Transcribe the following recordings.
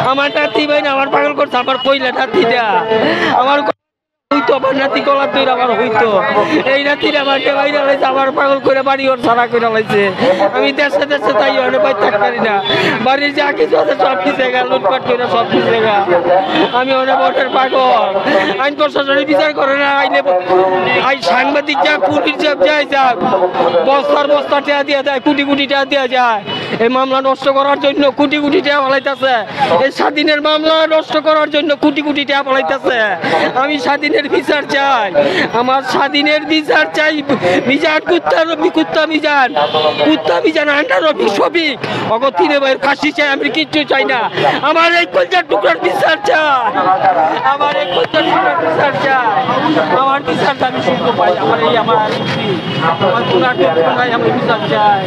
আমার নাতি ভাই না আমার পাগল করছে আমার কইলা নাতিটা আমার হইতো আমার নাতি কলার তৈরি আমার হইতো এই নাতির আমাকে বাইরে লাইছে আমার পাগল করে বাড়ি ওর সারা করে লাইছে আমি দেশে দেশে তাই অনেক বাই থাকতে পারি না বাড়ির যা কিছু আছে সব কিছু গা লুটপাট করে সব কিছু গা আমি অনেক ভোটের পাগল আইন প্রশাসনের বিচার করে না আইনে আই সাংবাদিক যা পুলিশ যা যায় যাক বস্তার বস্তা টেয়া দিয়ে দেয় কোটি কোটি টাকা দেওয়া যায় এই মামলা নষ্ট করার জন্য কোটি কোটি টাকা পালাইতেছে এই স্বাধীনের মামলা নষ্ট করার জন্য কোটি কোটি টাকা পালাইতেছে আমি স্বাধীনের বিচার চাই আমার স্বাধীনের বিচার চাই মিজান কুত্তা মিজান আন্ডার শফিক অগতিরে ভাইয়ের ফাঁসি চাই আমি কিচ্ছু চাই না আমার এই কলজার টুকরার বিচার চাই আমার এই কলজার টুকরার বিচার চাই আমার বিচার আমি শুনতে পাই আমার এই আমার আমি বিচার চাই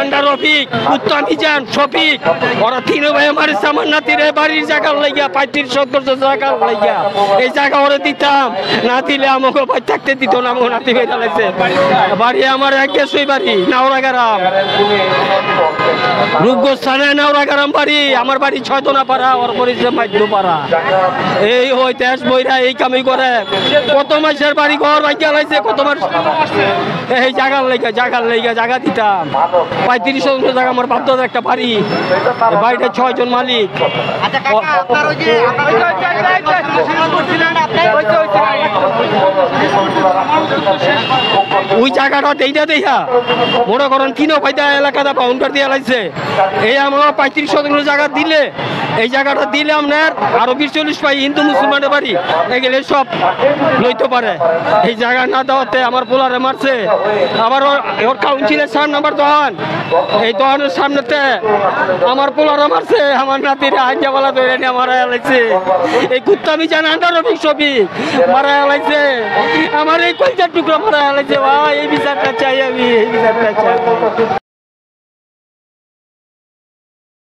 আন্ডার রফিক কুত্তা মিজান শফিক ওরা তিন ভাই আমার আমার নাতিরে বাড়ির জায়গা লাইগা 35-70 জায়গা লাইগা এই জায়গা ওরে দিতাম না দিলে আমাকে ভাই থাকতে দিত না আমার নাতি ভাই লাইছে বাড়ি আমার এক গেছই বাড়ি নাওরাগারাম রূপগোস্থানে নাওরাগারাম বাড়ি আমার বাড়ি 6 দোনা পাড়া ওর পরিচয় মাইদ্য পাড়া এই হই দেশ বইরা এই কামই করে কত মাসের বাড়ি ঘর ভাইয়া লাইছে কত মাস এই জায়গা লাইগা জায়গা দিতাম 35-70 জায়গা আমার বাপদাদার একটা বাড়ি বাড়িটা 6 জন মালিক ওই জায়গাটা দেইটা দেখা মনে করেন কিনো ফায়দা এলাকাটা বাউন্ডার দিয়ে লাইছে এই আমার 35 জায়গা দিলে এই জায়গাটা দিলে আপনার আরো 20-40 পাই হিন্দু মুসলমানের বাড়ি এগুলো সব লইতে পারে এই জায়গা না দেওয়াতে আমার পোলারে মারছে আবার ওর কাউন্সিলের 4 নম্বর দোকান এই দোকানের সামনেতে আমার পোলারে মারছে আমার নাতির হাজাওয়ালা ধরে নিয়ে মারা গেছে এই কুত্তা মিজান আন্ডার রফিক শফিক মারা গেছে আমার এই কলজার টুকরা মারা গেছে ভাই এই বিচারটা চাই আমি এই বিচারটা চাই